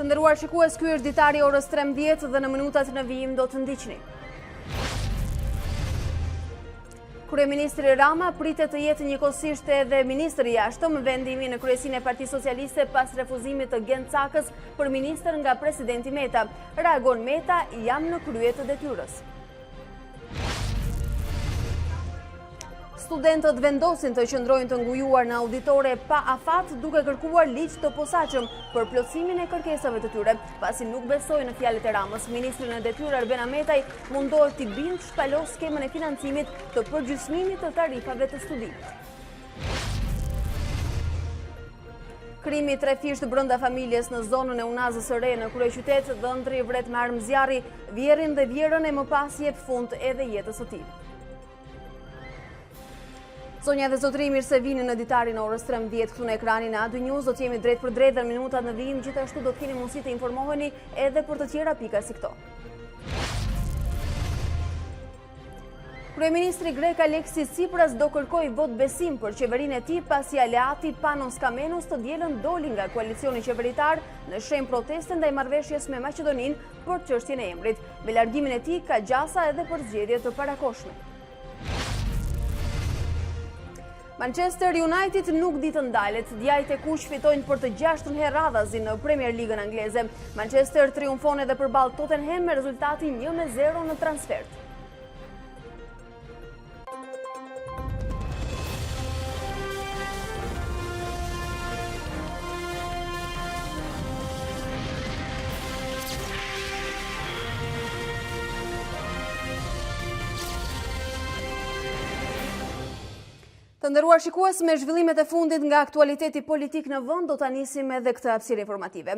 Të nderuar shikues, ky është Ditari orës 13 dhe në minutat në vijim do të ndiqni. Kryeministri Rama pritet të jetë njëkohësisht edhe ministër i jashtëm, vendimi në kryesinë e Partisë Socialiste pas refuzimit të Gencakës për ministër nga presidenti Meta. Reagon Meta, jam në krye të detyrës. Studentët vendosin të qëndrojnë të ngujuar në auditore pa afat duke kërkuar ligj të posaçëm për plotësimin e kërkesave të tyre. Pasi nuk besojnë në fjalët e Ramës, ministri në detyrë Arben Ametaj mundohet t'i bindë shpalos skemën e financimit të përgjysmimit të tarifave të studimit. Krimi 3 fisht brenda familjes në zonën e Unazës së Re në kryeqytet, dhëndri vret me armë zjarri, vjerin dhe vjerën e më pas jep fund edhe jetës së tij. Zonja dhe zotëri, mirë se vini në Ditarin në orës 13 këtu në ekranin e A2 News. Do të jemi drejt për drejt dhe në minutat në vijim, gjithashtu do të keni mundësi të informoheni edhe për të tjera pika si këto. Kryeministri grek Aleksis Tsipras do kërkoj vot besim për qeverinë e tij pasi aleati Panos Kamenos të dielën doli nga koalicioni qeveritar në shenjë proteste ndaj marrëveshjes me Maqedoninë për çështjen e emrit. Me largimin e tij ka gjasa edhe për zgjedhje të parakoshme. Manchester United nuk di të ndalet. Djajt e kuq fitojnë për të 6ën herë radhazi në Premier Ligën angleze. Manchester triumfon edhe përballë Tottenham me rezultatin 1-0 në transfert. Të nderuar shikues, me zhvillimet e fundit nga aktualiteti politik në vend, do ta nisim edhe këtë hapësirë informative.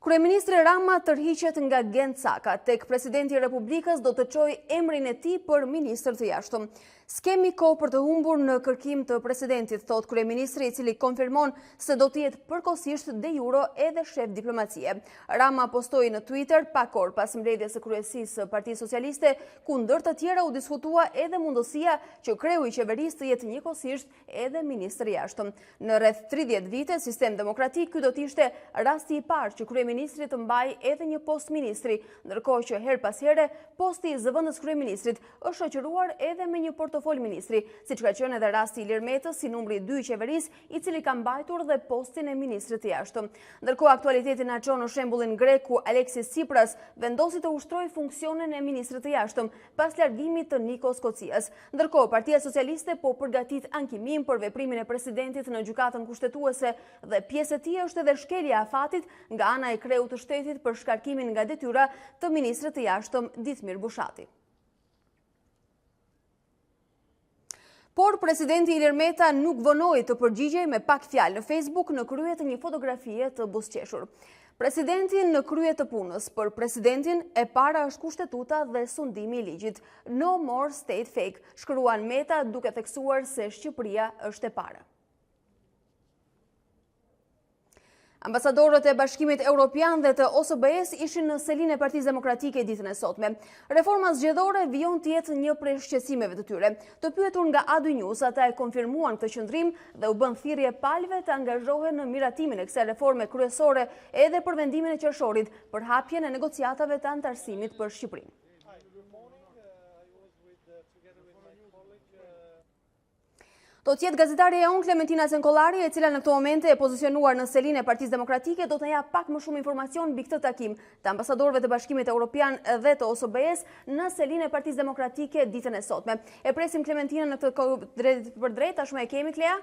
Kryeministri Rama tërhiqet nga Gencaka, tek presidenti i Republikës do të çojë emrin e tij për ministër të jashtëm. S'kemi kohë për të humbur në kërkim të presidentit, thot kryeministri, i cili konfirmon se do të jetë përkohësisht de jure edhe shef diplomacie. Rama postoi në Twitter pak orë pas mbledhjes së kryesisë së Partisë Socialiste, ku ndër të tjera u diskutua edhe mundësia që kreu i qeverisë të jetë njëkohësisht edhe ministër i jashtëm. Në rreth 30 vite sistem demokratik, ky do të ishte rasti i parë që kryeministri të mbajë edhe një post ministri, ndërkohë që her pas here posti i zëvendës kryeministrit është shoqëruar edhe me një portofol ministri, siç ka qenë edhe rasti i Ilir Metës, si numri 2 i qeverisë, i cili ka mbajtur dhe postin e ministrit të jashtëm. Ndërkohë aktualiteti na çon në shembullin grek ku Aleksis Tsipras vendosi të ushtrojë funksionin e ministrit të jashtëm pas largimit të Nikos Kocias. Ndërkohë Partia Socialiste po përgatit ankimin për veprimin e presidentit në gjykatën kushtetuese dhe pjesë e tij është edhe shkelja e afatit nga ana e kreut të shtetit për shkarkimin nga detyra të ministrit të jashtëm Ditmir Bushati. Por presidenti Ilir Meta nuk vonoi të përgjigjej me pak fjalë në Facebook në krye të një fotografie të buzëqeshur. Presidentin në krye të punës, për presidentin e para është kushtetuta dhe sundimi i ligjit. No more state fake, shkruan Meta duke theksuar se Shqipëria është e para. Ambasadorët e Bashkimit Evropian dhe të OSBE-s ishin në selinë e Partisë Demokratike ditën e sotme. Reforma zgjedhore vijon të jetë një prej shqetësimeve të tyre. Të pyetur nga A2 News, ata e konfirmuan këtë qëndrim dhe u bën thirrje palëve të angazhohen në miratimin e kësaj reforme kryesore edhe për vendimin e qershorit për hapjen e negociatave të antarësimit për Shqipërinë. Do të jetë gazetare e unë Klementina Cenkollari, e cila në këto momente e pozicionuar në selinë e Partisë Demokratike, do të jap pak më shumë informacion mbi këtë takim të ambasadorëve të Bashkimit Evropian dhe të OSBE-s në selinë e Partisë Demokratike ditën e sotme. E presim Klementinën në këtë kohë drejt për drejt, tashmë e kemi Klea.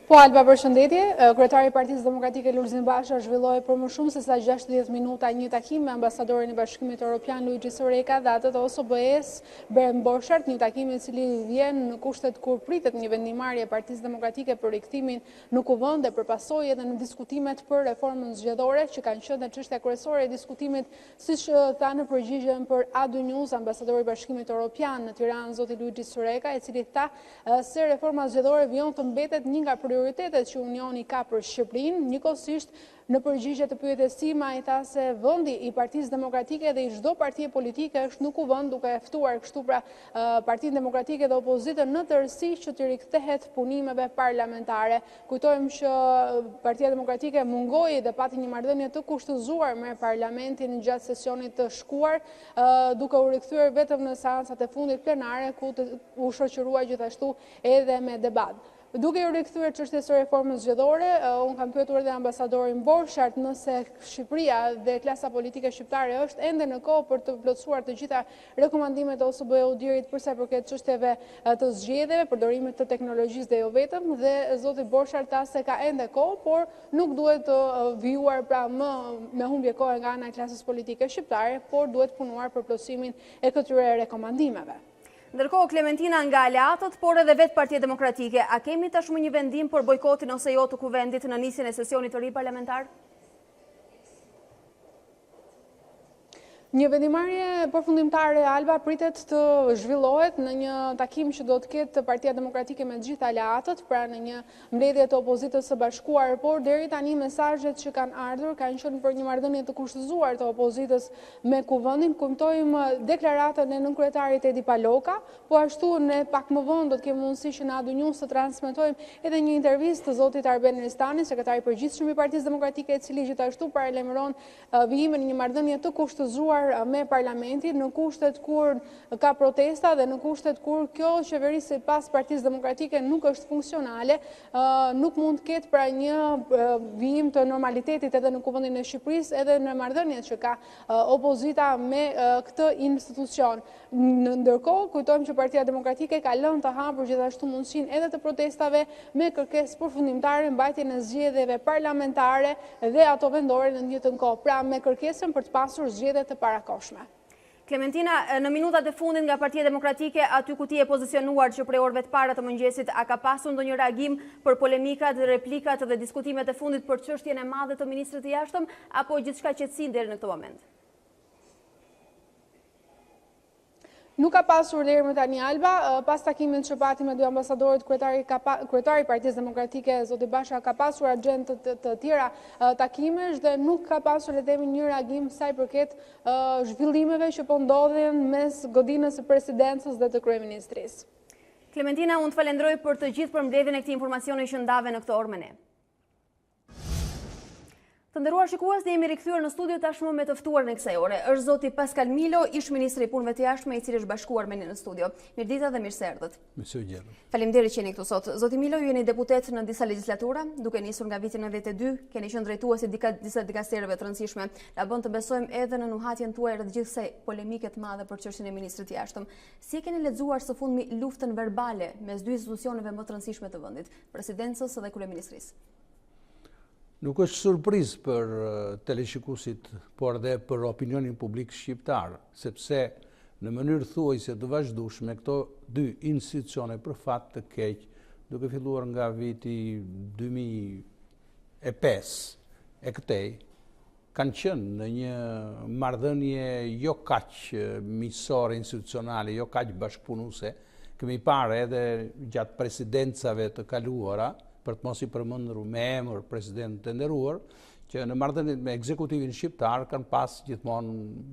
Po, Alba, përshëndetje. Kryetari i Partisë Demokratike Lulzim Basha zhvilloi për më shumë se sa 60 minuta një takim me ambasadorin e Bashkimit Evropian Luigi Soreka dhe atë të OSBE-s Bernd Borchardt, një takim i cili vjen në kushtet kur pritet një vendimarrje e Partisë Demokratike për rikthimin në kuvend dhe përpasoi edhe në diskutimet për reformën zgjedhore, që kanë qenë çështja kryesore e diskutimit, siç tha në përgjigjen për A2 News ambasadori i Bashkimit Evropian në Tiranë, zoti Luigi Soreka, i cili tha se reforma zgjedhore vjen të mbetet një nga prioritetet që Unioni ka për Shqipërinë, njëkohësisht në përgjigje të pyetjes time ai tha se vendi i Partisë Demokratike dhe i çdo partie politike është në kuvend duke e ftuar kështu pra Partinë Demokratike dhe opozitën në tërësi që të rikthehet punimeve parlamentare. Kujtojmë që Partia Demokratike mungoi dhe pati një marrëdhënie të kushtëzuar me Parlamentin gjatë sesionit të shkuar, duke u rikthyer vetëm në seancat e fundit plenare ku u shoqërua gjithashtu edhe me debat. Duke u rikthyer çështjes së reformës zgjedhore, unë kam pyetur edhe ambasadorin Borshart nëse Shqipëria dhe klasa politike shqiptare është ende në kohë për të plotësuar të gjitha rekomandimet e OSBE-ut për sa i përket çështjeve të zgjedhjeve, përdorimit të teknologjisë dhe jo vetëm, dhe zoti Borshart tha se ka ende kohë, por nuk duhet të vijuar pra më me humbje kohe nga ana e klasës politike shqiptare, por duhet punuar për plotësimin e këtyre rekomandimeve. Ndërkohë, Klementina nga aleatët, por edhe vetë Partia Demokratike, a kemi tashmë një vendim për bojkotin ose jo të kuvendit në nisjen e sesionit të ri parlamentar? Një vendimarrje përfundimtare Alba pritet të zhvillohet në një takim që do të ketë Partia Demokratike me gjithë aleatët, pra në një mbledhje të opozitës së bashkuar, por deri tani mesazhet që kanë ardhur kanë qenë për një marrëdhënie të kushtëzuar të opozitës me kuvendin. Kujtojmë deklaratën e nënkryetarit Edi Paloka, po ashtu ne pak më vonë do të kemi mundësi që në Adu News të transmetojmë edhe një intervistë të zotit Arben Ristani, sekretari i përgjithshëm i Partisë Demokratike, i cili gjithashtu paralajmëron vijimin e një marrëdhënie të kushtëzuar me parlamentin në kushtet kur ka protesta dhe në kushtet kur kjo qeveri sipas Partisë Demokratike nuk është funksionale, nuk mund të ketë pra një vijim të normalitetit edhe në kuvendin e Shqipërisë, edhe në marrëdhëniet që ka opozita me këtë institucion. Ndërkohë, kujtojmë që Partia Demokratike ka lënë të hapur gjithashtu mundësinë edhe të protestave me kërkesë përfundimtare mbajtjen e zgjedhjeve parlamentare dhe ato vendore në të njëjtën kohë, pra me kërkesën për të pasur zgjedhje të parakoshme. Klementina, në minutat e fundit nga Partia Demokratike, aty ku ti e pozicionuar që prej orëve të para të mëngjesit, a ka pasur ndonjë reagim për polemikat, replikat dhe diskutimet e fundit për çështjen e madhe të ministrit të jashtëm, apo gjithçka qetësi deri në këtë moment? Nuk ka pasur deri më tani Alba, pas takimit që pati me dy ambasadorët, kryetari i Partisë Demokratike zoti Basha ka pasur agjendë të tjera takimesh dhe nuk ka pasur le të themi një reagim sa i përket zhvillimeve që po ndodhin mes godinës së presidencës dhe të kryeministrisë. Klementina, unë të falenderoj për të gjithë përmbledhjen e këtij informacioni që ndave në këtë orë me ne. Të nderuar shikues, ne jemi rikthyer në studio tashmë me të ftuarin e kësaj ore. Është zoti Pascal Milo, ish ministri i punëve të jashtme, i cili është bashkuar me ne në studio. Mirëdita dhe mirë se erdhët. Faleminderit që jeni këtu sot. Zoti Milo, ju jeni deputet në disa legjislatura, duke nisur nga viti 92, keni qenë drejtuesi disa dikasterëve të rëndësishme. Na bën të besojmë edhe në nuhatjen tuaj rreth gjithë kësaj polemike të madhe për çështjen e ministrit të jashtëm. Si keni lexuar së fundmi luftën verbale mes dy institucioneve më të rëndësishme të vendit, presidencës dhe kryeministrisë? Nuk është surprizë për teleshikuesit, por edhe për opinionin publik shqiptar, sepse në mënyrë thuajse të vazhdueshme këto dy institucione për fat të keq, duke filluar nga viti 2005 e këtej, kanë qenë në një marrëdhënie jo kaq miqësore institucionale, jo kaq bashkëpunuese, kemi parë edhe gjatë presidencave të kaluara, për të mos i përmendur me emër president të nderuar, që në marrëdhëniet me ekzekutivin shqiptar kanë pas gjithmonë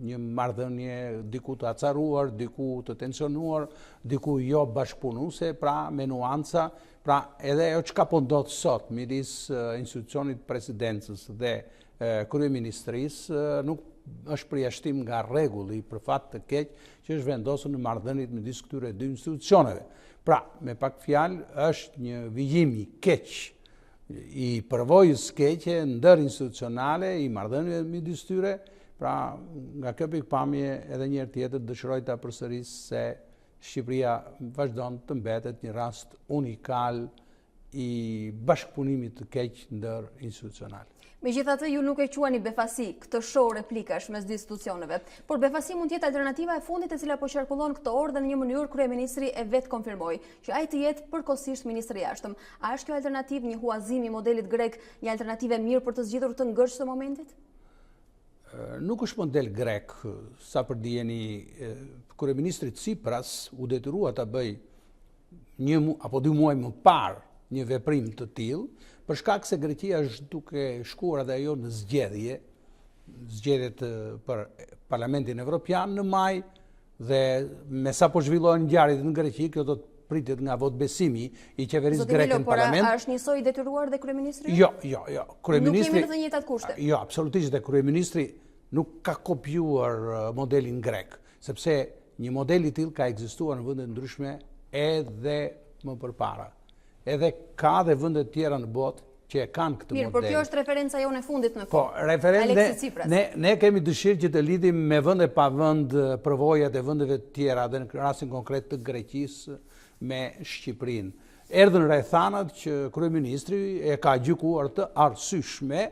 një marrëdhënie diku të acaruar, diku të tensionuar, diku jo bashkëpunuese, pra me nuanca, pra edhe ajo çka po ndodh sot midis institucionit presidencës dhe kryeministrisë nuk është përjashtim nga rregulli për fat të keq që është vendosur në marrëdhëniet midis këtyre dy institucioneve. Pra, me pak fjalë, është një vijim i keq, i përvojës keqe ndër institucionale, i marrëdhënieve midis tyre. Pra, nga kjo pikpamje edhe një herë tjetër dëshiroj ta përsëris se Shqipëria vazhdon të mbetet një rast unikal i bashkëpunimit të keq ndër institucionale. Megjithatë, ju nuk e quani befasi këtë show replikash mes dy institucioneve, por befasi mund të jetë alternativa e fundit e cila po qarkullon këtë orë dhe në një mënyrë kryeministri e vetë konfirmoi që ai të jetë përkohësisht ministri i jashtëm. A është kjo alternativë një huazim i modelit grek, një alternativë e mirë për të zgjidhur të ngërç të momentit? Nuk është model grek, sa për dijeni kryeministri Tsipras u detyrua ta bëj 1 apo 2 muaj më parë një veprim të tillë, për shkak se Greqia është duke shkuar edhe ajo në zgjedhjet për Parlamentin Evropian në maj, dhe me sa po zhvillohen ngjarjet në Greqi, kjo do të pritet nga votbesimi i qeverisë greke në parlament. Zoti Milo, por është njësoj detyruar dhe kryeministri? Jo. Nuk jemi në të njëjtat kushte. Jo, absolutisht, dhe kryeministri nuk ka kopjuar modelin grek, sepse një model i tillë ka ekzistuar në vende ndryshme edhe më përpara. Edhe ka dhe vende të tjera në botë që e kanë këtë model. Mirë, por kjo është referenca jonë e fundit në fund. Po, ne kemi dëshirë që të lidhim me vende pa vend përvojat e vendeve të tjera, dhe në rastin konkret të Greqisë me Shqipërinë. Erdhën rrethanat që kryeministri e ka gjykuar të arsyeshme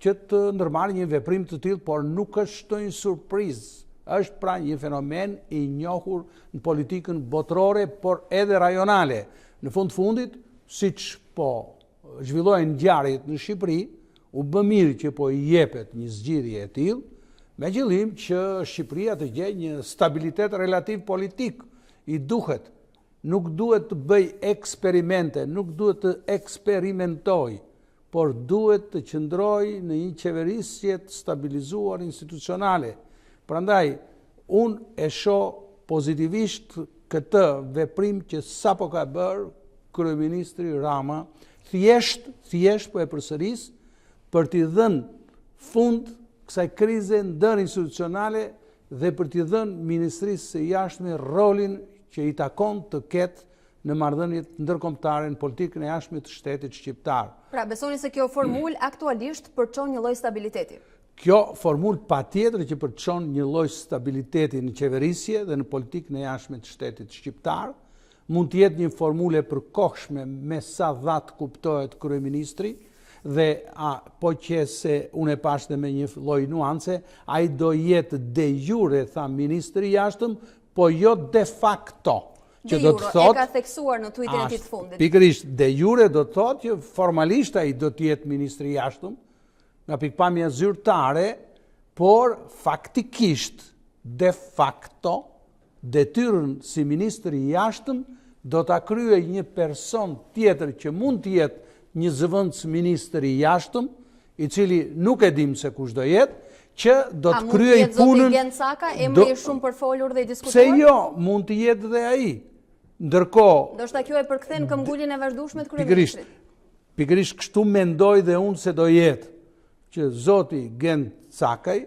që të ndërmarrë një veprim të tillë, por nuk është një surprizë. Është pra një fenomen i njohur në politikën botërore, por edhe rajonale. Në fundit, siç po zhvillohen ngjarjet në Shqipëri, u bë mirë që po i jepet një zgjidhje e tillë, me qëllim që Shqipëria të gjejë një stabilitet relativ politik. I duhet, nuk duhet të bëj eksperimente, nuk duhet të eksperimentoj, por duhet të qëndroj në një qeverisje të stabilizuar institucionale. Prandaj, unë e shoh pozitivisht këtë veprim që sapo ka bërë kryeministri Rama, thjesht po e përsëris për t'i dhënë fund kësaj krize ndërinstitucionale dhe për t'i dhënë Ministrisë së Jashtme rolin që i takon të ketë në marrëdhëniet ndërkombëtare në politikën e jashtme të shtetit shqiptar. Pra, besoni se kjo formulë aktualisht përçon një lloj stabiliteti? Kjo formulë patjetër që përçon një lloj stabiliteti në qeverisje dhe në politikën e jashtme të shtetit shqiptar. Mund të jetë një formule e përkohshme me sa dhatë kuptohet kryeministri, dhe po që se unë e pash dhe me një lloj nuance, ai do jetë de jure, tha ministri i jashtëm, po jo de facto. De jure, e ka theksuar në tweetin e tij të fundit. Pikërisht, de jure do të thotë që formalisht ai do të jetë ministri i jashtëm, nga pikpamja zyrtare, por faktikisht, de facto, detyrën si ministri i jashtëm do ta kryej një person tjetër që mund të jetë një zëvendës ministri i jashtëm, i cili nuk e dim se kush do jetë, që do të kryej punën. A mund të jetë zoti Gencaka, emri i shumë përfolur dhe i diskutuar? Pse jo, mund të jetë dhe ai. Ndërkohë, ndoshta kjo e përkthen këmbguljen e vazhdueshme të kryeministrit. Pikërisht kështu mendoj dhe unë se do jetë që zoti Gencakaj,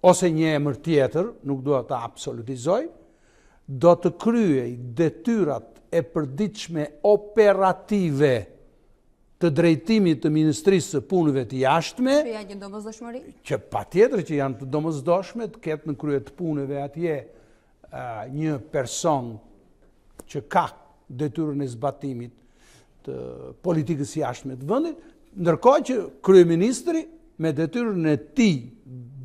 ose një emër tjetër, nuk dua ta absolutizoj, do të kryej detyrat e përditshme operative të drejtimit të Ministrisë së Punëve të Jashtme, që janë një domosdoshmëri, që patjetër që janë të domosdoshme, të ketë në krye të punëve atje një person që ka detyrën e zbatimit të politikës jashtme të vendit, ndërkohë që kryeministri me detyrën e tij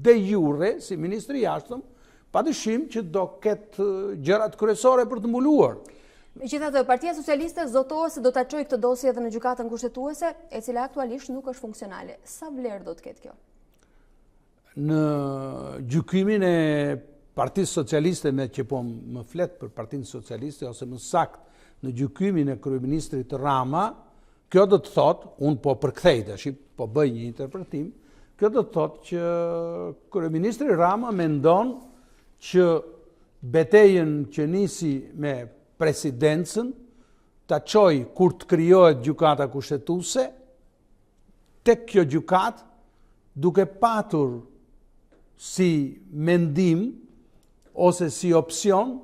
de jure si ministri i jashtëm, padyshim që do ketë gjërat kryesore për të mbuluar. Megjithatë, Partia Socialiste zotohet se do ta çojë këtë dosje edhe në gjykatën kushtetuese, e cila aktualisht nuk është funksionale. Sa vlerë do të ketë kjo? Në gjykimin e Partisë Socialiste, me që po më flet për Partinë Socialiste, ose më saktë në gjykimin e kryeministrit Rama, kjo do të thotë, unë po përkthej tash, po bëj një interpretim, kjo do të thotë që kryeministri Rama mendon që betejën që nisi me presidencën ta çojë kur të krijohet gjykata kushtetuese, tek kjo gjykatë, duke patur si mendim ose si opsion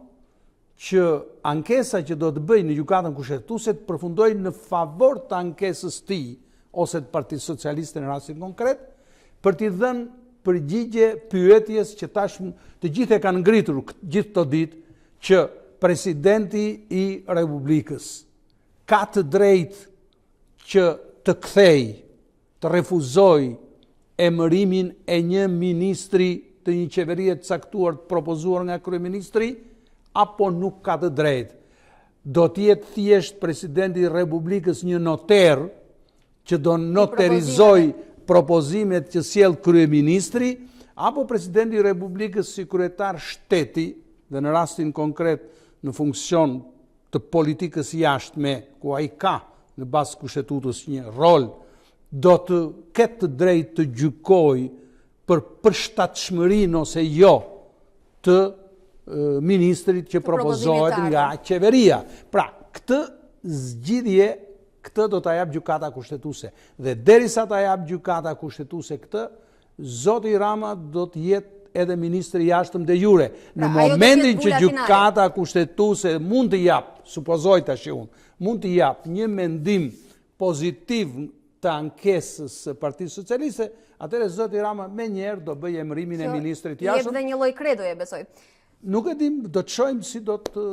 që ankesa që do të bëjë në gjykatën kushtetuese të përfundojë në favor të ankesës tij ose të Partisë Socialiste në rastin konkret, për t'i dhënë përgjigje pyetjes që tashmë të gjithë e kanë ngritur gjithë këto ditë, që presidenti i Republikës ka të drejtë që të kthej, të refuzoj emërimin e një ministri të një qeverie të caktuar të propozuar nga kryeministri, apo nuk ka të drejtë. Do të jetë thjesht presidenti i Republikës një noter që do noterizoj propozimet që sjell kryeministri, apo presidenti i Republikës si kryetar shteti, dhe në rastin konkret në funksion të politikës jashtme, ku ai ka në bazë kushtetutës një rol, do të ketë drejt të gjykoj për përshtatshmërinë ose jo të ministrit që propozohet nga qeveria. Pra, këtë zgjidhje, këtë do ta jap gjykata kushtetuese. Dhe derisa ta jap gjykata kushtetuese këtë, zoti Rama do të jetë edhe ministri i jashtëm de jure. Në momentin që gjykata kushtetuese mund të jap, supozoj tash unë, mund të jap një mendim pozitiv të ankesës së Partisë Socialiste, atëherë zoti Rama menjëherë do bëj emërimin e ministrit i jashtëm. Jep dhe një lloj kredoje, besoj. Nuk e dim, do të shohim si do të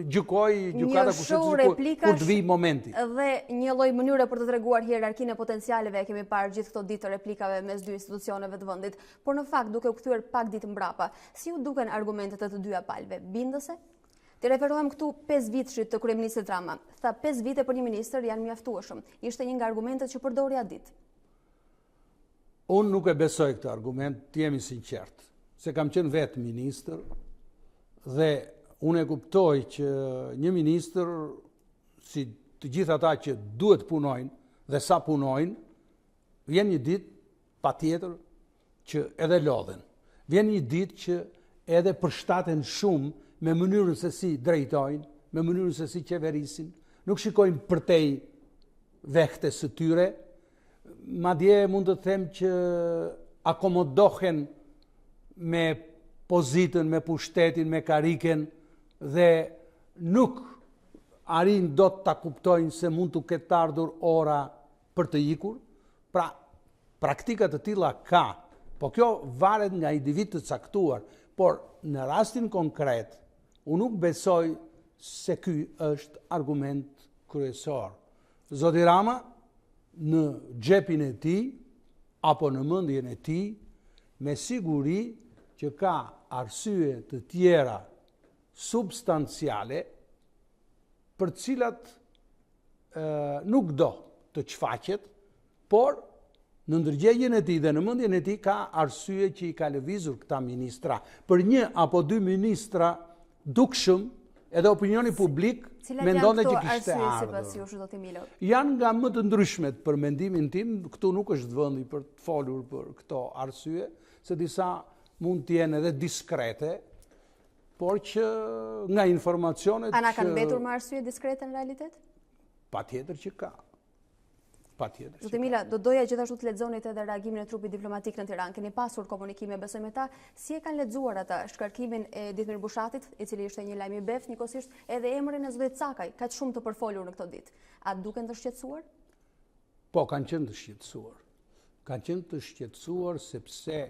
gjykoj gjykata kushtetuese kur të vijë momenti. Dhe një lloj mënyre për të treguar hierarkinë e potencialeve, kemi parë gjithë këto ditë të replikave mes dy institucioneve të vendit, por në fakt duke u kthyer pak ditë mbrapa, si u duken argumentet e të dyja palëve? Bindëse? Të referohem këtu 5 vitëshit të kryeministrit Rama. Tha 5 vite për një ministër janë mjaftueshëm. Ishte një nga argumentet që përdori atë ditë. Unë nuk e besoj këtë argument, të jemi sinqert, se kam qenë vetë ministër. Dhe unë e kuptoj që një ministër, si të gjithë ata që duhet punojnë dhe sa punojnë, vjen një ditë patjetër që edhe lodhen. Vjen një ditë që edhe përshtaten shumë me mënyrën se si drejtojnë, me mënyrën se si qeverisin, nuk shikojnë përtej vehtes së tyre, madje mund të them që akomodohen me pozitën, me pushtetin, me kariken dhe nuk arrin do të ta kuptojnë se mund të ketë ardhur ora për të ikur. Pra, praktikat të tilla ka, po kjo varet nga individ të caktuar, por në rastin konkret, unë nuk besoj se ky është argument kryesor. Zoti Rama, në xhepin e tij apo në mendjen e tij, me siguri që ka arsye të tjera substanciale për cilat nuk do të çfaqet, por në ndërgjegjen e tij dhe në mendjen e tij ka arsye që i ka lëvizur këta ministra. Për një apo dy ministra dukshëm, edhe opinioni publik mendonte që kishte ardhur. Janë nga më të ndryshmet për mendimin tim, këtu nuk është vendi për të folur për këto arsye, se disa mund të jenë edhe diskrete, por që nga informacionet... A na kanë mbetur me arsye diskrete në realitet? Patjetër që ka. Patjetër. Zotë Mila, do doja gjithashtu të lexonit edhe reagimin e trupit diplomatik në Tiranë. Keni pasur komunikime, besoj me ta, si e kanë lexuar ata shkarkimin e Ditmir Bushatit, i cili ishte një lajm i beft, njëkohësisht edhe emrin e zotit Cakaj, kaq shumë të përfolur në këto ditë. A duken të shqetësuar? Po, kanë qenë të shqetësuar. Kanë qenë të shqetësuar sepse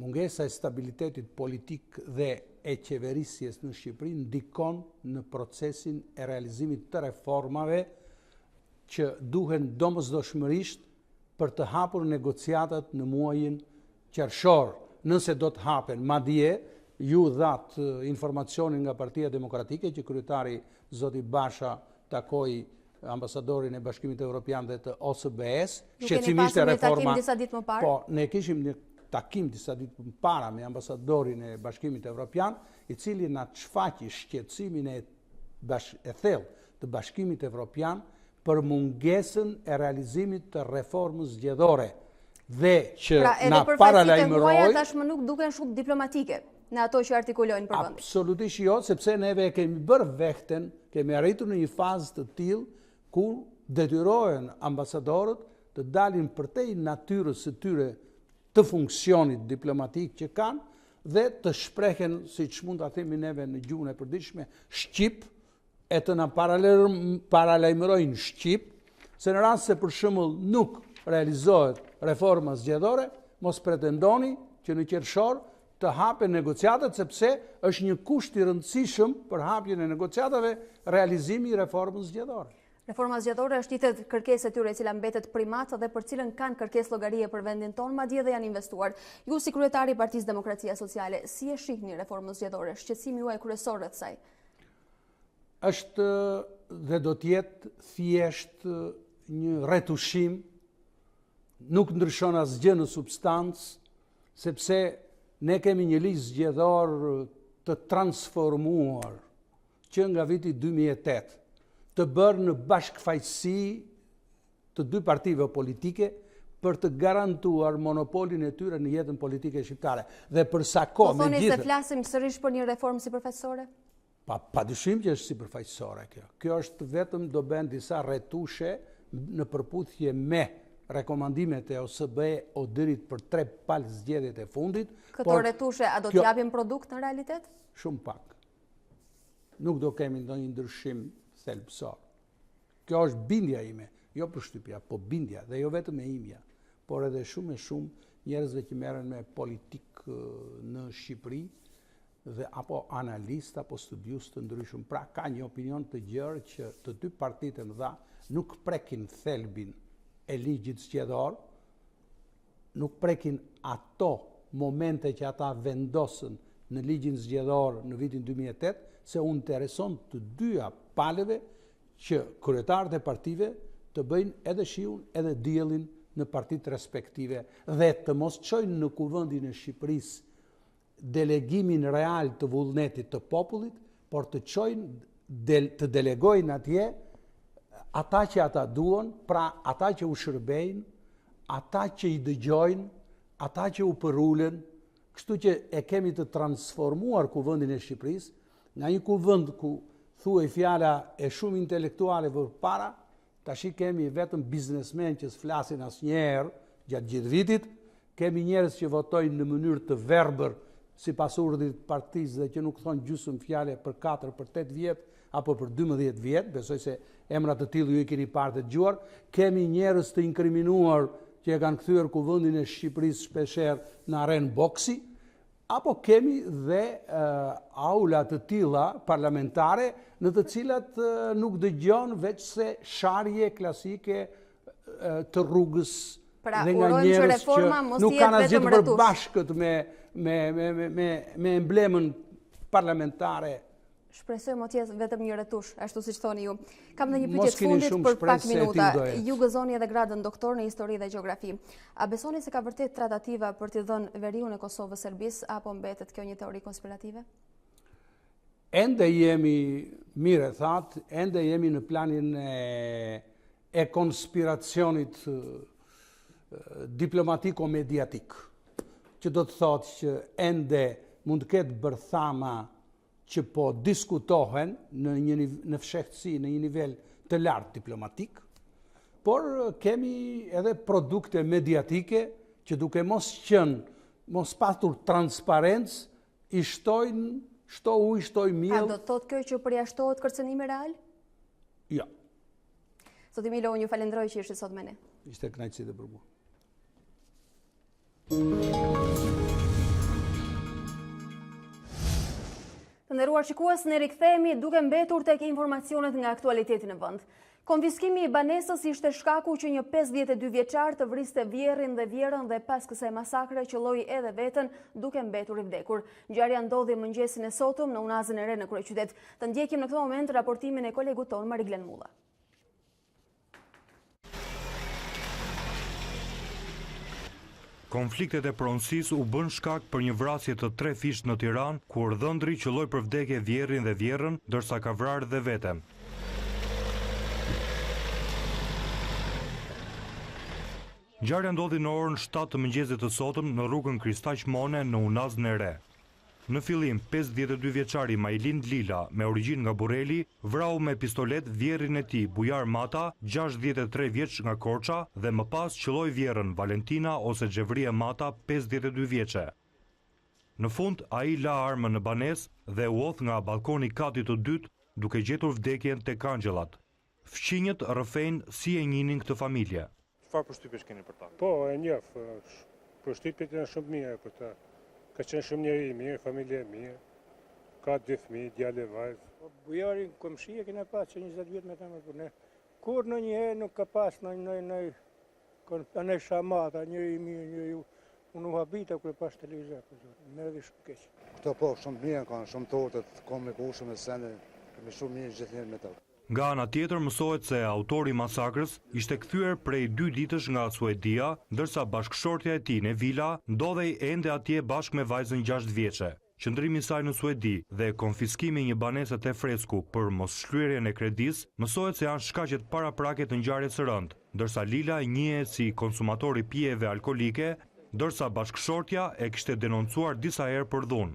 mungesa e stabilitetit politik dhe e qeverisjes në Shqipëri ndikon në procesin e realizimit të reformave që duhen domosdoshmërisht për të hapur negociatat në muajin qershor, nëse do të hapen. Madje ju dhat informacionin nga Partia Demokratike që kryetari zoti Basha takoi ambasadorin e Bashkimit Evropian dhe të OSBE-s, shqetësimisht e reforma. Po, ne kishim një takim disa ditë më para me ambasadorin e Bashkimit Evropian, i cili na shfaqi shqetësimin e thellë të Bashkimit Evropian për mungesën e realizimit të reformës zgjedhore dhe që na paralajmëroi. Pra, edhe tashmë nuk duken shumë diplomatike në ato që artikulojnë për vendin. Absolutisht jo, sepse neve kemi bërë vehten, kemi arritur në një fazë të tillë ku detyrohen ambasadorët të dalin përtej natyrës së tyre të funksionit diplomatik që kanë dhe të shprehen, siç mund ta themi neve në gjuhën e përditshme, shqip, e të na paralajmërojnë shqip, se në rast se për shembull nuk realizohet reforma zgjedhore, mos pretendoni që në qershor të hapen negociatat, sepse është një kusht i rëndësishëm për hapjen e negociatave realizimi i reformës zgjedhore. Reforma zgjedhore është një kërkesë e tyre e cila mbetet primat dhe për cilën kanë kërkesë llogarie për vendin tonë, madje dhe janë investuar. Ju si kryetari i Partisë Demokracia Sociale, si e shihni reformën zgjedhore? Shqetësimi juaj kryesor rreth saj? Është dhe do të jetë thjesht një retushim, nuk ndryshon asgjë në substancë, sepse ne kemi një ligjë zgjedhor të transformuar që nga viti 2008, të bërë në bashkëfaqësi të dy partive politike për të garantuar monopolin e tyre në jetën politike shqiptare. Dhe për sa kohë me gjithë... Po thoni se flasim sërish për një reformë sipërfaqësore? Pa dyshim që është sipërfaqësore kjo. Kjo është vetëm do bën disa retushe në përputhje me rekomandimet e OSBE ODIHR-it për 3 palë zgjedhjet e fundit. Këto retushe a do t'japin produkt në realitet? Shumë pak. Nuk do kemi ndonjë ndryshim thelbësor. Kjo është bindja ime, jo përshtypja, po bindja, dhe jo vetëm e imja, por edhe shumë njerëzve që merren me politikë në Shqipëri, dhe apo analist, apo studius të ndryshëm. Pra ka një opinion të gjerë që të dy partitë e mëdha nuk prekin thelbin e ligjit zgjedhor, nuk prekin ato momente që ata vendosën në ligjin zgjedhor në vitin 2008, se u intereson të dyja palëve që kryetarët e partive të bëjnë edhe shiun edhe diellin në partitë respektive dhe të mos çojnë në kuvendin e Shqipërisë delegimin real të vullnetit të popullit, por të të delegojnë atje ata që ata duan, pra ata që u shërbejnë, ata që i dëgjojnë, ata që u përulen, kështu që e kemi të transformuar kuvendin e Shqipërisë nga një kuvend ku thuaj fjala e shumë intelektuale përpara, tash kemi vetëm biznesmen që s'flasin asnjëherë gjatë gjithë vitit, kemi njerëz që votojnë në mënyrë të verbër sipas urdhrit të partisë dhe që nuk thonë gjysmë fjale për 4, për 8 vjet apo për 12 vjet, besoj se emra të tillë ju i keni parë të dëgjuar. Kemi njerëz të inkriminuar që e kanë kthyer kuvendin e Shqipërisë shpeshherë në arenë boksi, apo kemi dhe aula të tilla parlamentare në të cilat nuk dëgjon veç se sharje klasike të rrugës dhe nga njerëz që nuk kanë asgjë të përbashkët me emblemën parlamentare. Shpresoj mos jetë vetëm një retush, ashtu siç thoni ju. Kam dhe një pyetje të fundit për pak minuta. Ju gëzoni edhe gradën doktor në histori dhe gjeografi. A besoni se ka vërtet tratativa për t'i dhënë veriun e Kosovës Serbisë apo mbetet kjo një teori konspirative? Ende jemi, mire thatë, ende jemi në planin e konspiracionit diplomatiko-mediatik, që do të thotë që ende mund të ketë bërthama që po diskutohen në fshehtësi, në një nivel të lartë diplomatik, por kemi edhe produkte mediatike që duke mos patur transparencë, i shtojnë, shto ujë, shtoj miell. A do të thotë kjo që përjashtohet kërcënimi real? Jo. Zoti Milo, unë ju falenderoj që ishit sot me ne. Ishte kënaqësi dhe për mua. Të nderuar shikues, ne rikthehemi duke mbetur tek informacionet nga aktualiteti në vend. Konfiskimi i banesës ishte shkaku që një 52 vjeçar të vriste vjerrin dhe vjerën dhe pas kësaj masakre qelloi edhe veten duke mbetur i vdekur. Ngjarja ndodhi mëngjesin e sotëm në Unazën e Re në kryeqytet. Të ndjekim në këtë moment raportimin e kolegut ton Mariglen Mulla. Konfliktet e pronësisë u bën shkak për një vrasje të 3 fisht në Tiranë, ku urdhëndri qelloi për vdekje vjerrin dhe vjerën, ndërsa ka vrarë dhe veten. Ngjarja ndodhi në orën 7 të mëngjesit të sotëm në rrugën Kristaq Mone në Unazën e Re. Në fillim, 52 vjeçari Majlin Lila, me origjinë nga Bureli, vrau me pistolet vjerrin e tij Bujar Mata, 63 vjeç nga Korça, dhe më pas qelloi vjerrën Valentina ose Xhevria Mata, 52 vjeçe. Në fund, ai la armën në banesë dhe u hodh nga balkoni i katit të dytë, duke gjetur vdekjen tek angjëllat. Fqinjët rrëfejnë si e njihnin këtë familje. Çfarë përshtypjesh keni për ta? Po, e njoh. Përshtypjet janë shumë mira për ta. Ka qenë shumë njeri i mirë, familje e mirë, ka 2 fëmijë, djalë e vajzë. Bujarin komshie kena pas që 20 vjet me ta më punë. Kur në një herë nuk ka pas në shamata, njëri i mirë, njëri unë u habita kur pas televizor, më edhe shumë keq. Këto po, shumë mirë kanë, shumë tortët, komunikueshëm me sende, kemi shumë mirë gjithnjë me ta. Nga ana tjetër mësohet se autori i masakrës ishte kthyer prej 2 ditësh nga Suedia, ndërsa bashkëshortja e tij Nevila ndodhej ende atje bashkë me vajzën 6 vjeçe. Qëndrimi i saj në Suedi dhe konfiskimi i një banese te fresku për mos shlyerjen e kredisë mësohet se janë shkaqet paraprake të ngjarjes së rëndë. ndërsa Lila njihet si konsumator i pijeve alkolike, ndërsa bashkëshortja e kishte denoncuar disa herë për dhunë.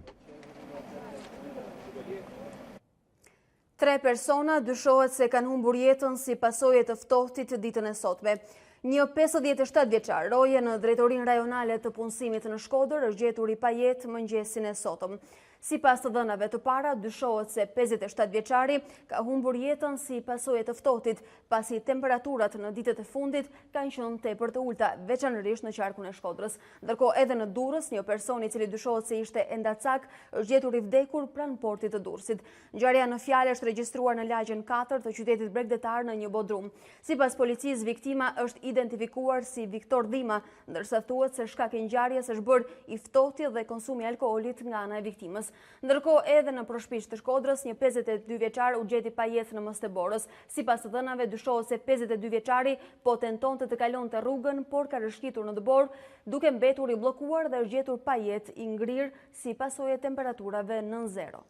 3 persona dyshohet se kanë humbur jetën si pasojë të ftohtit ditën e sotme. Një 57 vjeçar roje në drejtorinë rajonale të punësimit në Shkodër është gjetur i pajetë mëngjesin e sotëm. Sipas të dhënave të para, dyshohet se 57 vjeçari ka humbur jetën si pasojë të ftohtit, pasi temperaturat në ditët e fundit kanë qenë tepër të ulta, veçanërisht në qarkun e Shkodrës. Ndërkohë edhe në Durrës, një person i cili dyshohet se ishte endacak është gjetur i vdekur pranë portit të Durrësit. Ngjarja në fjalë është regjistruar në lagjen 4 të qytetit bregdetar në një bodrum. Sipas policisë, viktima është identifikuar si Viktor Dhima, ndërsa thuhet se shkaki i ngjarjes është bërë i ftohti dhe konsumi i alkoolit nga ana e viktimës. Ndërkohë edhe në Proshpish të Shkodrës, një 52 vjeçar u gjeti pa jetë në Mosteborës. Sipas të dhënave, dyshohet se 52 vjeçari po tentonte të kalonte rrugën, por ka rëshqitur në dëbor, duke mbetur i bllokuar dhe është gjetur pa jetë i ngrirë si pasojë e temperaturave nën zero.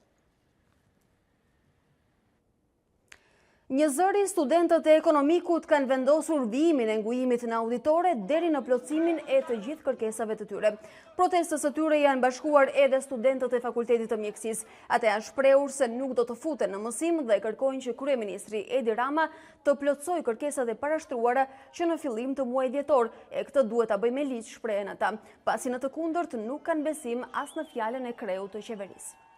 Një zëri studentët e ekonomikut kanë vendosur vijimin e ngujimit në auditore deri në plotësimin e të gjithë kërkesave të tyre. Protestës së tyre janë bashkuar edhe studentët e Fakultetit të Mjekësisë. Ata janë shprehur se nuk do të futen në mësim dhe kërkojnë që kryeministri Edi Rama të plotësojë kërkesat e parashtruara që në fillim të muajit dhjetor. E këtë duhet ta bëjë me ligj, shprehen ata, pasi në të kundërt nuk kanë besim as në fjalën e kreut të qeverisë.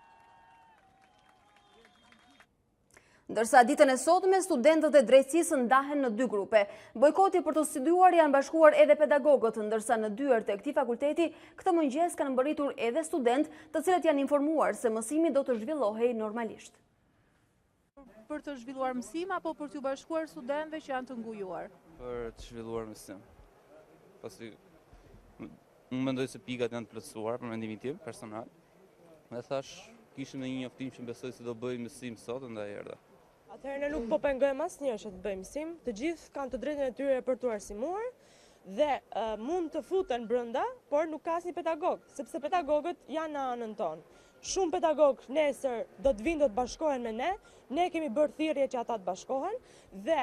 Ndërsa ditën e sotme, studentët e drejtësisë ndahen në 2 grupe. Bojkoti për të studiuar janë bashkuar edhe pedagogët, ndërsa në dyert e këtij fakulteti këtë mëngjes kanë mbërritur edhe studentë, të cilët janë informuar se mësimi do të zhvillohej normalisht. Për të zhvilluar mësim apo për t'u bashkuar studentëve që janë të ngujuar? Për të zhvilluar mësim. Pasi unë mendoj se pikat janë të plotësuar për mendimin tim personal. Dhe thash, kishim në një njoftim që besoj se do bëj mësim sot, ndaj erdha. Atëherë ne nuk po pengojmë asnjë që të bëjmë mësim, të gjithë kanë të drejtën e tyre për të arsimuar dhe mund të futen brenda, por nuk ka asnjë pedagog, sepse pedagogët janë në anën tonë. Shumë pedagogë nesër do të vinë, do të bashkohen me ne kemi bërë thirrje që ata të bashkohen dhe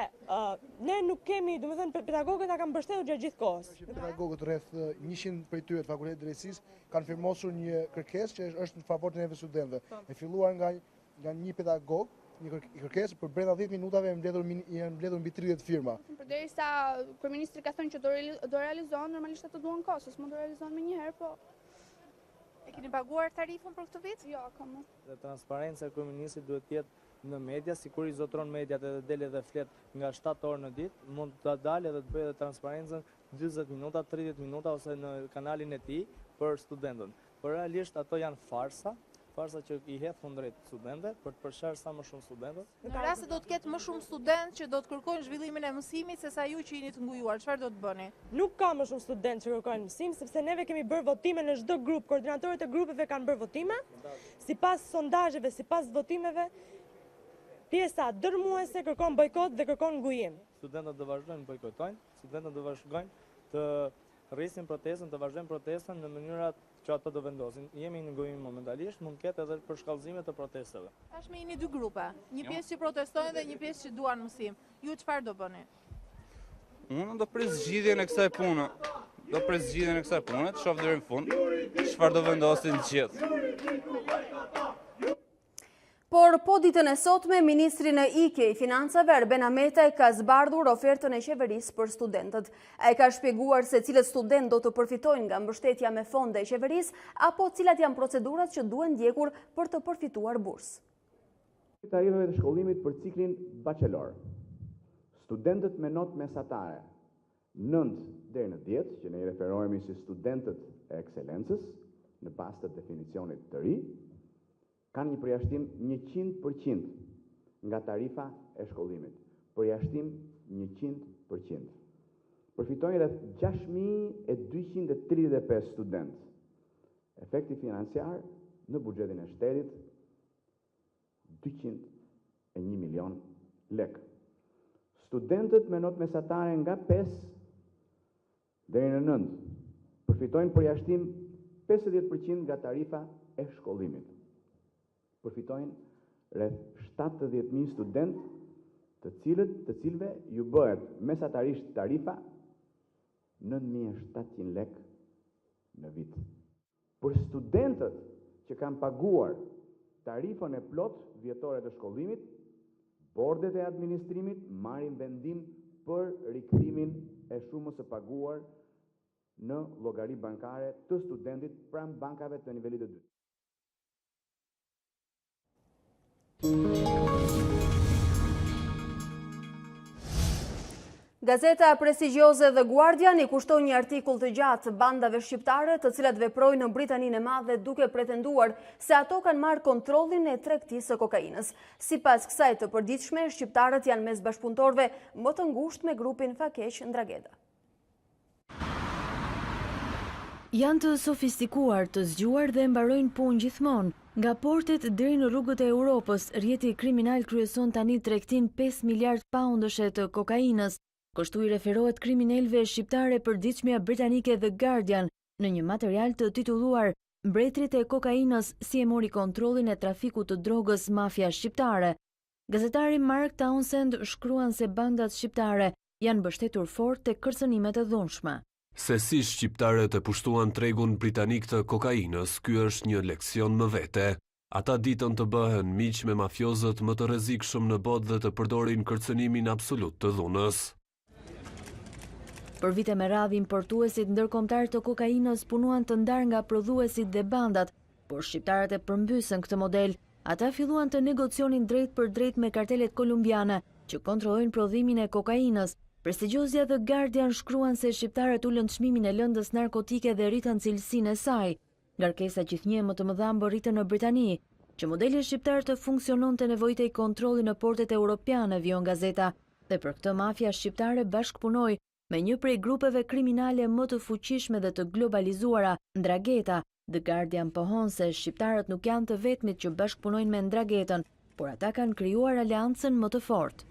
ne nuk kemi, domethënë pedagogët na kanë mbështetur gjatë gjithë kohës. Pedagogët rreth 100 prej tyre të Fakultetit të Drejtësisë kanë firmosur një kërkesë që është në favor të neve studentëve. E filluar nga një pedagog, një kërkesë për brenda 10 minutave janë mbledhur mbi 30 firma. Përderisa kryeministri ka thënë që do realizohen, normalisht ato duan kohë, s'mund mund të realizohen më një herë, po. E keni paguar tarifën për këtë vit? Jo, akoma. Dhe transparenca e kryeministrit duhet të jetë në media, sikur i zotron mediat edhe del edhe flet nga 7 orë në ditë, mund të dalë edhe të bëjë transparencën 40 minuta, 30 minuta ose në kanalin e tij për studentët. Por realisht ato janë farsa që i hedh kundrejt studentëve për të përshar sa më shumë studentët. Në rast se do të ketë më shumë studentë që do të kërkojnë zhvillimin e mësimit sesa ju që jeni të ngujuar, çfarë do të bëni? Nuk ka më shumë studentë që kërkojnë mësim, sepse neve kemi bërë votime në çdo grup, koordinatorët e grupeve kanë bërë votime, sipas sondazheve, sipas votimeve, pjesa dërmuese kërkon bojkot dhe kërkon ngujim. Studentët do vazhdojnë të bojkotojnë, studentët do vazhdojnë të rrisin protestën, të vazhdojnë protestën në mënyrat që ato do vendosin. Jemi në ngujim momentalisht, mund ketë edhe për shkallëzime të protesteve. Tashmë jeni 2 grupe, një pjesë që protestojnë dhe një pjesë që duan mësim. Ju çfarë do bëni? Unë do pres zgjidhjen e kësaj pune. Të shoh deri në fund çfarë do vendosin të gjithë. Por po ditën e sotme, ministri në IKE i Financave Erben Ametaj ka zbardhur ofertën e qeverisë për studentët. Ai ka shpjeguar se cilët student do të përfitojnë nga mbështetja me fonde e qeverisë apo cilat janë procedurat që duhen ndjekur për të përfituar bursë. Tarifeve të shkollimit për ciklin bachelor. Studentët me notë mesatare 9 deri në 10, që ne i referohemi si studentët e ekselencës në bazë të definicionit të ri, kanë një përjashtim 100% nga tarifa e shkollimit. Përjashtim 100%. Përfitojnë rreth 6.235 studentë. Efekti financiar në buxhetin e shtetit 201 milion lek. Studentët me notë mesatare nga 5 deri në 9 përfitojnë përjashtim 50% nga tarifa e shkollimit. Përfitojnë rreth 70.000 studentë të cilëve ju bëhet mesatarisht tarifa 9.700 lek në vit. Për studentët që kanë paguar tarifën e plot vjetore të shkollimit, bordet e administrimit marrin vendim për rikthimin e shumës së paguar në llogari bankare të studentit pranë bankave të nivelit të dytë. Gazeta prestigjioze The Guardian I kushtoi një artikull të gjatë bandave shqiptare të cilat veprojnë në Britaninë e Madhe duke pretenduar se ato kanë marrë kontrollin e tregtisë së kokainës. Sipas kësaj të përditshme, shqiptarët janë mes bashkëpunëtorëve më të ngushtë me grupin fakeq Ndrageta. Janë të sofistikuar, të zgjuar dhe mbarojnë punë gjithmonë. Nga portet deri në rrugët e Europës, rjeti kriminal kryeson tani tregtin 5 miliard poundëshe të kokainës. Kështu I referohet kriminalëve shqiptare përditshmja britanike The Guardian në një material të titulluar Mbretërit e kokainës si e mori kontrollin e trafikut të drogës mafia shqiptare. Gazetari Mark Townsend shkruan se bandat shqiptare janë mbështetur fort te kërcënimet e dhunshme. Se si shqiptarët e pushtuan tregun britanik të kokainës, ky është një leksion më vete. Ata ditën të bëhen miq me mafiozët më të rrezikshëm në botë dhe të përdorin kërcënimin absolut të dhunës. Për vite me radhë importuesit ndërkombëtar të kokainës punuan të ndarë nga prodhuesit dhe bandat, por shqiptarët e përmbysën këtë model. Ata filluan të negocionin drejt për drejt me kartelet kolumbiane që kontrollojnë prodhimin e kokainës. Prestigjozja The Guardian shkruan se shqiptarët ulën çmimin e lëndës narkotike dhe rritën cilësinë e saj. Ngarkesa gjithnjë më të mëdha mbërritën në Britani, që modeli shqiptar të funksiononte nevojitej kontrolli në portet europiane, vion gazeta, dhe për këtë mafia shqiptare bashkëpunoi me një prej grupeve kriminale më të fuqishme dhe të globalizuara, Ndrageta. The Guardian pohon se shqiptarët nuk janë të vetmit që bashkëpunojnë me Ndragetën, por ata kanë krijuar aleancën më të fortë.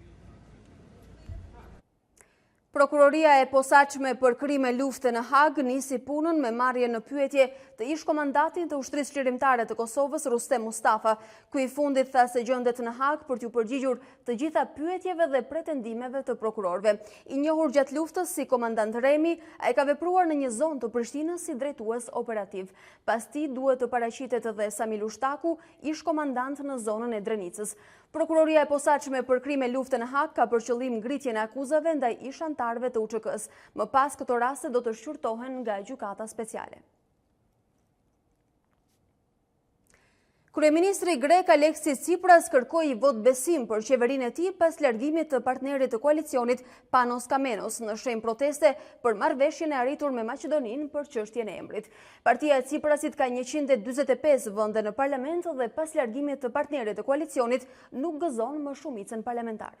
Prokuroria e posaçme për krime lufte në Hag nisi punën me marrje në pyetje të ish-komandantit të ushtrisë çlirimtare të Kosovës, Rustem Mustafa. Ky I fundit tha se gjendet në Hag për t'u përgjigjur të gjitha pyetjeve dhe pretendimeve të prokurorëve. I njohur gjatë luftës si komandant Remi, ai ka vepruar në një zonë të Prishtinës si drejtues operativ. Pas tij duhet të paraqitet edhe Samil Ushtaku, ish-komandant në zonën e Drenicës. Prokuroria e posaçme për krime lufte në Hag ka për qëllim ngritjen e akuzave ndaj ish-antarëve të UÇK-s. Më pas këto raste do të shqyrtohen nga gjykata speciale. Kryeministri grek Aleksis Tsipras kërkoi vot besim për qeverinë e tij pas largimit të partnerit të koalicionit Panos Kamenos në shenjë proteste për marrëveshjen e arritur me Maqedoninë për çështjen e emrit. Partia e Tsiprasit ka 145 vende në parlament dhe pas largimit të partnerit të koalicionit nuk gëzon më shumicën parlamentare.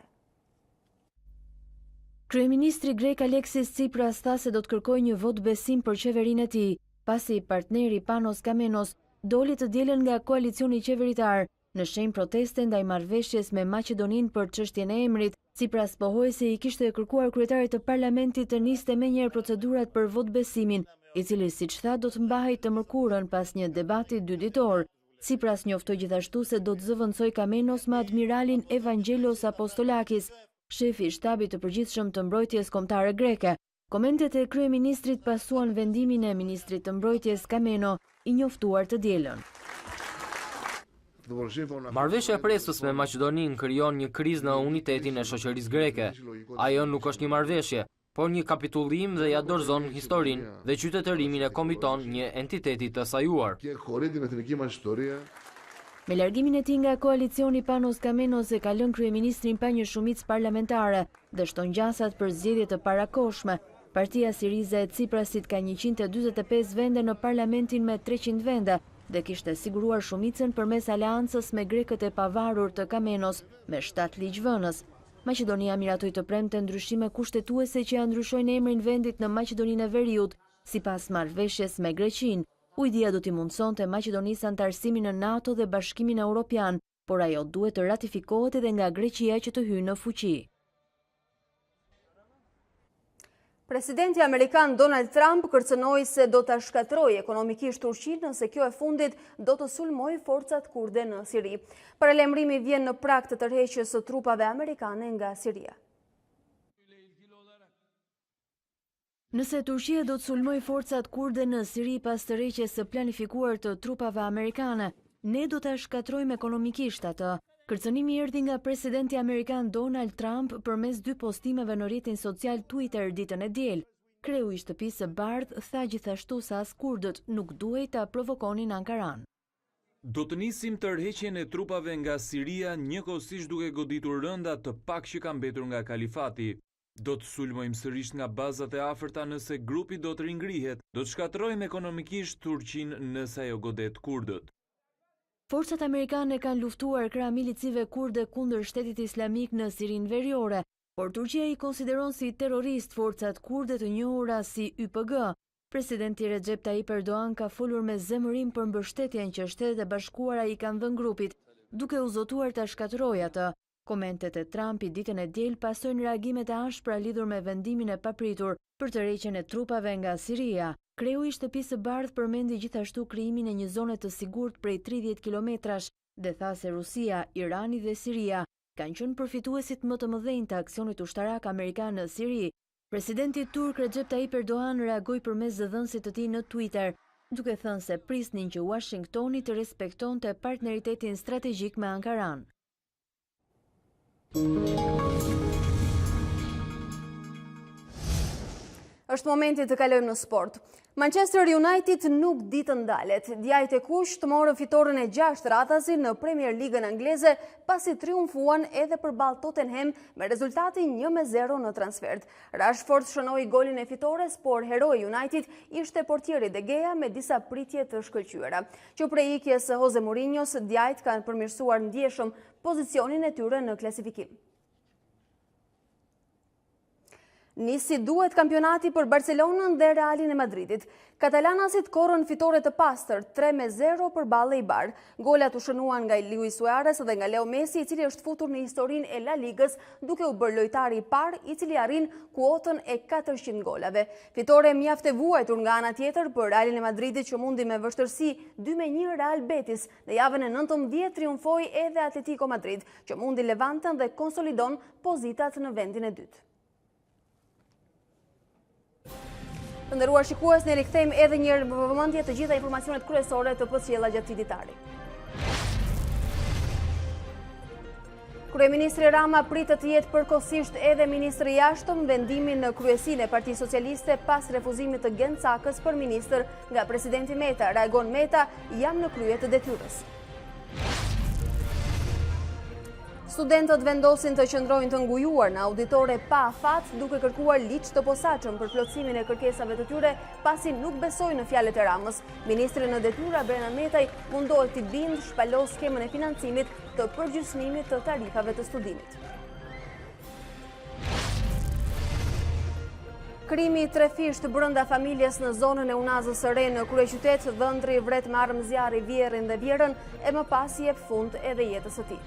Kryeministri grek Aleksis Tsipras tha se do të kërkojë një vot besim për qeverinë e tij, pasi partneri Panos Kamenos doli të dielën nga koalicioni qeveritar në shenjë proteste ndaj marrëveshjes me Maqedoninë për çështjen e emrit. Tsipras pohoi se I kishte kërkuar kryetarit të parlamentit të niste menjëherë procedurat për vot besimin, I cili siç tha do të mbahej të mërkurën pas një debati 2 ditor. Tsipras njoftoi gjithashtu se do të zëvendësoj Kamenos me admiralin Evangelos Apostolakis, shefi I shtabit të përgjithshëm të mbrojtjes kombëtare greke. Komentet e kryeministrit pasuan vendimin e ministrit të mbrojtjes Kameno, I njoftuar të dielën. Marrëveshja e presës me Maqedoninë krijon një krizë në unitetin e shoqërisë greke. Ajo nuk është një marrëveshje, por një kapitullim dhe ja dorëzon historinë dhe qytetërimin e komiton një entiteti të sajuar. Me largimin e tij nga koalicioni Panos Kamenos e ka lënë kryeministrin pa një shumicë parlamentare dhe shton gjasat për zgjedhje të parakohshme. Partia Siriza e Tsiprasit ka 145 vende në parlamentin me 300 vende dhe kishte siguruar shumicën përmes aleancës me grekët e pavarur të Kamenos me 7 ligjvënës. Maqedonia miratoi të premte ndryshime kushtetuese që ja ndryshojnë emrin vendit në Maqedoninë e Veriut, sipas marrëveshjes me Greqinë. Ujdia do t'i mundsonte Maqedonisë antarësimin në NATO dhe Bashkimin Evropian, por ajo duhet të ratifikohet edhe nga Greqia që të hyjë në fuqi. Presidenti Amerikan Donald Trump kërcënoi se do ta shkatrojë ekonomikisht Turqinë nëse kjo e fundit do të sulmojë forcat kurde në Siri. Paralajmërimi vjen në prag të tërheqjes së trupave amerikane nga Siria. Nëse Turqia do të sulmojë forcat kurde në Siri pas tërheqjes së planifikuar të trupave amerikane, ne do ta shkatrojmë ekonomikisht atë. Kërcënimi erdhi nga presidenti amerikan Donald Trump përmes dy postimeve në rrjetin social Twitter ditën e diel. Kreu i shtëpisë së bardhë tha gjithashtu se as kurdët nuk duhej ta provokonin Ankaran. Do të nisim tërheqjen e trupave nga Siria njëkohësisht duke goditur rënda të pak që ka mbetur nga kalifati. Do të sulmojmë sërish nga bazat e afërta nëse grupi do të ringrihet. Do të shkatrojmë ekonomikisht Turqinë nëse ajo godet kurdët. Forcat amerikane kanë luftuar krah milicive kurde kundër shtetit islamik në Sirinë Veriore, por Turqia i konsideron si terrorist forcat kurde të njohura si YPG. Presidenti Recep Tayyip Erdogan ka folur me zemërim për mbështetjen që Shtetet e Bashkuara i kanë dhënë grupit, duke u zotuar ta shkatërrojë atë. Komentet e Trumpit ditën e diel pasojnë reagimet e ashpra lidhur me vendimin e papritur për tërheqjen e trupave nga Siria. Kreu i shtëpisë së bardhë përmendi gjithashtu krijimin e një zone të sigurt prej 30 kilometrash dhe tha se Rusia, Irani dhe Siria kanë qenë përfituesit më të mëdhenj të aksionit ushtarak amerikan në Siri. Presidenti turk Recep Tayyip Erdogan reagoi përmes zëdhënësit të tij në Twitter, duke thënë se prisnin që Washingtoni të respektonte partneritetin strategjik me Ankaran. Është momenti të kalojmë në sport. Manchester United nuk di të ndalet. Djajt e kuq të morën fitoren e 6 radhasi në Premier Ligën angleze pasi triumfuan edhe përballë Tottenham me rezultatin 1-0 në transfert. Rashford shënoi golin e fitores, por heroi United ishte portieri De Gea me disa pritje të shkëlqyera. Që prej ikjes së Jose Mourinhos, djajt kanë përmirësuar ndjeshëm pozicionin e tyre në klasifikim. Nisi duhet kampionati për Barcelonën dhe Realin e Madridit. Katalanasit korën fitore të pastër 3-0 përballë Eibar. Golat u shënuan nga Luis Suarez dhe nga Leo Messi, i cili është futur në historinë e La Ligës duke u bërë lojtari i parë i cili arrin kuotën e 400 golave. Fitore mjaft e vuajtur nga ana tjetër për Realin e Madridit që mundi me vështërsi 2-1 Real Betis. Në javën e 19 triumfoi edhe Atletico Madrid, që mundi Levanten dhe konsolidon pozitat në vendin e dytë. Të nderuar shikues, ne rikthejmë edhe një herë në vëmendje të gjitha informacionet kryesore të pësjella gjatë Ditari. Kryeministri Rama pritet të jetë përkohësisht edhe ministri i jashtëm. Vendimin në kryesinë e Partisë Socialiste pas refuzimit të Gencakës për ministër nga presidenti Meta. Reagon Meta: jam në krye të detyrës. Studentët vendosin të qëndrojnë të ngujuar në auditore pa afat, duke kërkuar ligj të posaçëm për plotësimin e kërkesave të tyre, pasi nuk besojnë në fjalët e Ramës. Ministri në detyra Berna Metaj mundohet të bindë shpalos skemën e financimit të përgjysmimit të tarifave të studimit. Krimi trefisht brenda familjes në zonën e Unazës së Re në kryeqytet, dhëndri vret me armë zjarri Vjerrin dhe Vjerën e më pas i jep fund edhe jetës së tij.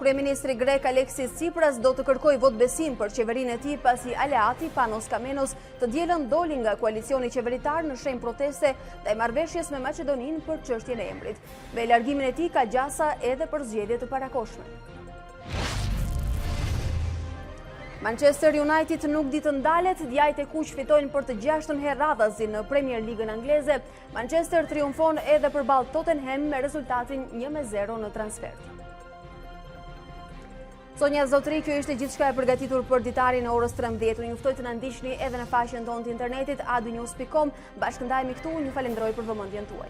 Kryeministri grek Aleksis Tsipras do të kërkojë vot besim për qeverinë e tij pasi aleati Panos Kamenos të dielën doli nga koalicioni qeveritar në shenjë proteste ndaj marrëveshjes me Maqedoninë për çështjen e emrit. Me largimin e tij ka gjasa edhe për zgjedhje të parakohshme. Manchester United nuk di të ndalet, djajt e kuq fitojnë për të 6ën herë radhazi në Premier Ligën angleze. Manchester triumfon edhe përballë Tottenham me rezultatin 1-0 në transfert. Sonja Zotri, kjo ishte gjithçka e përgatitur për Ditari në orës 13. Ju ftoj të na ndiqni edhe në faqen tonë të internetit adunews.com. Bashkëndajemi këtu, ju falenderoj për vëmendjen tuaj.